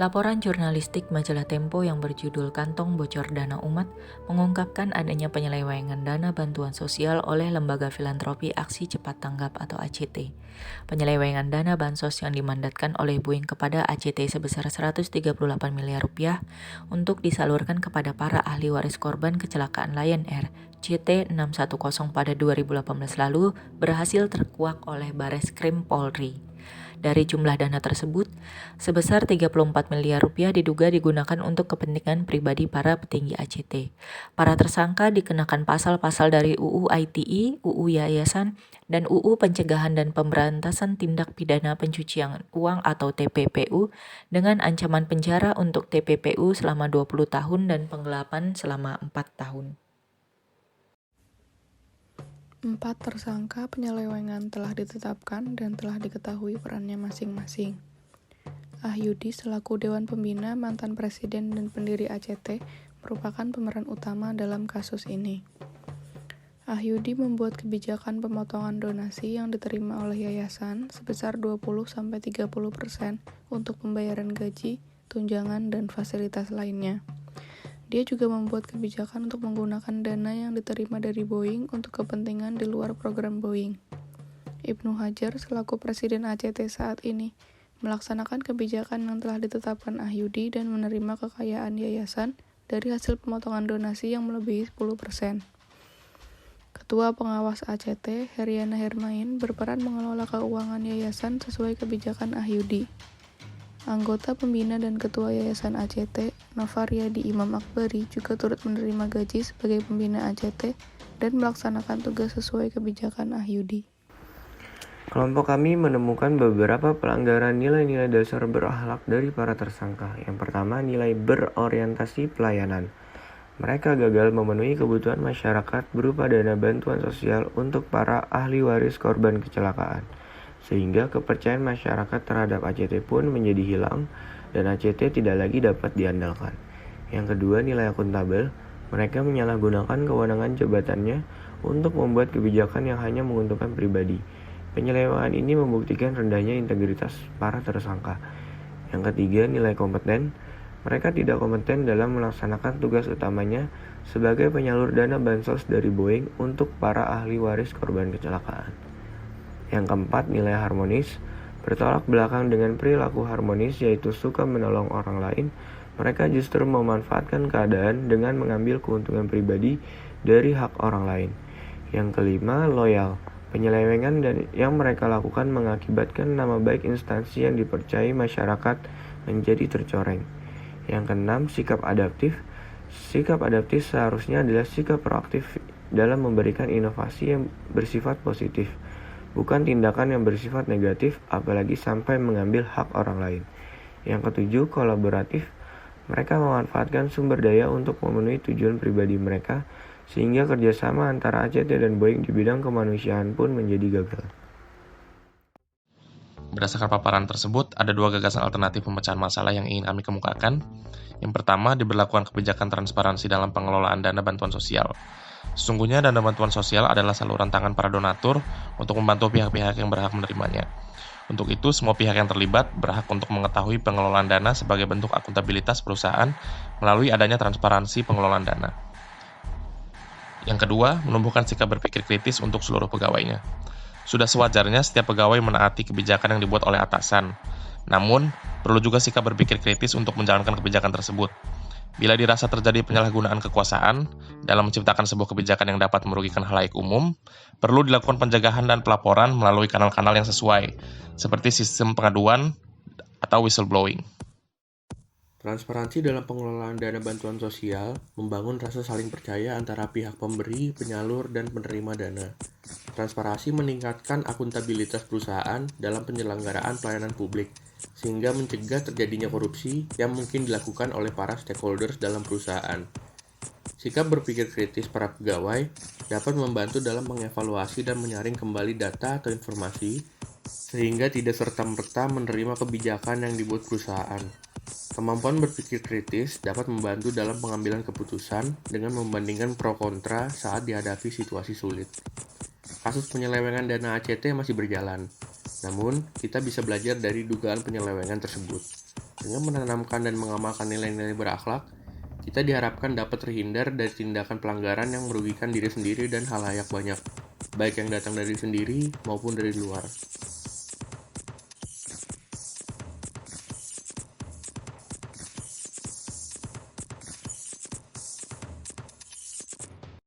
Laporan jurnalistik majalah Tempo yang berjudul Kantong Bocor Dana Umat mengungkapkan adanya penyelewengan dana bantuan sosial oleh Lembaga Filantropi Aksi Cepat Tanggap atau ACT. Penyelewengan dana bansos yang dimandatkan oleh Boeing kepada ACT sebesar 138 miliar rupiah untuk disalurkan kepada para ahli waris korban kecelakaan Lion Air CT610 pada 2018 lalu berhasil terkuak oleh Bareskrim Polri. Dari jumlah dana tersebut, sebesar 34 miliar rupiah diduga digunakan untuk kepentingan pribadi para petinggi ACT. Para tersangka dikenakan pasal-pasal dari UU ITE, UU Yayasan, dan UU Pencegahan dan Pemberantasan Tindak Pidana Pencucian Uang atau TPPU dengan ancaman penjara untuk TPPU selama 20 tahun dan penggelapan selama 4 tahun. 4 tersangka penyelewengan telah ditetapkan dan telah diketahui perannya masing-masing. Ahyudi selaku Dewan Pembina mantan Presiden dan pendiri ACT merupakan pemeran utama dalam kasus ini. Ahyudi membuat kebijakan pemotongan donasi yang diterima oleh yayasan sebesar 20-30% untuk pembayaran gaji, tunjangan, dan fasilitas lainnya. Dia juga membuat kebijakan untuk menggunakan dana yang diterima dari Boeing untuk kepentingan di luar program Boeing. Ibnu Hajar selaku Presiden ACT saat ini melaksanakan kebijakan yang telah ditetapkan Ahyudi dan menerima kekayaan yayasan dari hasil pemotongan donasi yang melebihi 10%. Ketua Pengawas ACT, Heriana Hermain, berperan mengelola keuangan yayasan sesuai kebijakan Ahyudi. Anggota pembina dan ketua Yayasan ACT, Novaryadi Imam Akbari, juga turut menerima gaji sebagai pembina ACT dan melaksanakan tugas sesuai kebijakan Ahyudi. Kelompok kami menemukan beberapa pelanggaran nilai-nilai dasar berakhlak dari para tersangka. Yang pertama, nilai berorientasi pelayanan. Mereka gagal memenuhi kebutuhan masyarakat berupa dana bantuan sosial untuk para ahli waris korban kecelakaan, sehingga kepercayaan masyarakat terhadap ACT pun menjadi hilang dan ACT tidak lagi dapat diandalkan. Yang kedua, nilai akuntabel. Mereka menyalahgunakan kewenangan jabatannya untuk membuat kebijakan yang hanya menguntungkan pribadi. Penyelewengan ini membuktikan rendahnya integritas para tersangka. Yang ketiga, nilai kompeten. Mereka tidak kompeten dalam melaksanakan tugas utamanya sebagai penyalur dana bansos dari Boeing untuk para ahli waris korban kecelakaan. Yang keempat, nilai harmonis. Bertolak belakang dengan perilaku harmonis yaitu suka menolong orang lain, mereka justru memanfaatkan keadaan dengan mengambil keuntungan pribadi dari hak orang lain. Yang kelima, loyal. Penyelewengan yang mereka lakukan mengakibatkan nama baik instansi yang dipercayai masyarakat menjadi tercoreng. Yang keenam, sikap adaptif. Sikap adaptif seharusnya adalah sikap proaktif dalam memberikan inovasi yang bersifat positif, bukan tindakan yang bersifat negatif, apalagi sampai mengambil hak orang lain. Yang ketujuh, kolaboratif. Mereka memanfaatkan sumber daya untuk memenuhi tujuan pribadi mereka, sehingga kerjasama antara ACT dan Boeing di bidang kemanusiaan pun menjadi gagal. Berdasarkan paparan tersebut, ada 2 gagasan alternatif pemecahan masalah yang ingin kami kemukakan. Yang pertama, diberlakukan kebijakan transparansi dalam pengelolaan dana bantuan sosial. Sesungguhnya dana bantuan sosial adalah saluran tangan para donatur untuk membantu pihak-pihak yang berhak menerimanya. Untuk itu, semua pihak yang terlibat berhak untuk mengetahui pengelolaan dana sebagai bentuk akuntabilitas perusahaan melalui adanya transparansi pengelolaan dana. Yang kedua, menumbuhkan sikap berpikir kritis untuk seluruh pegawainya. Sudah sewajarnya setiap pegawai menaati kebijakan yang dibuat oleh atasan. Namun, perlu juga sikap berpikir kritis untuk menjalankan kebijakan tersebut. Bila dirasa terjadi penyalahgunaan kekuasaan dalam menciptakan sebuah kebijakan yang dapat merugikan khalayak umum, perlu dilakukan pencegahan dan pelaporan melalui kanal-kanal yang sesuai, seperti sistem pengaduan atau whistleblowing. Transparansi dalam pengelolaan dana bantuan sosial membangun rasa saling percaya antara pihak pemberi, penyalur, dan penerima dana. Transparansi meningkatkan akuntabilitas perusahaan dalam penyelenggaraan pelayanan publik, sehingga mencegah terjadinya korupsi yang mungkin dilakukan oleh para stakeholders dalam perusahaan. Sikap berpikir kritis para pegawai dapat membantu dalam mengevaluasi dan menyaring kembali data atau informasi, sehingga tidak serta-merta menerima kebijakan yang dibuat perusahaan. Kemampuan berpikir kritis dapat membantu dalam pengambilan keputusan dengan membandingkan pro kontra saat dihadapi situasi sulit. Kasus penyelewengan dana ACT masih berjalan, namun kita bisa belajar dari dugaan penyelewengan tersebut. Dengan menanamkan dan mengamalkan nilai-nilai berakhlak, kita diharapkan dapat terhindar dari tindakan pelanggaran yang merugikan diri sendiri dan halayak banyak, baik yang datang dari sendiri maupun dari luar.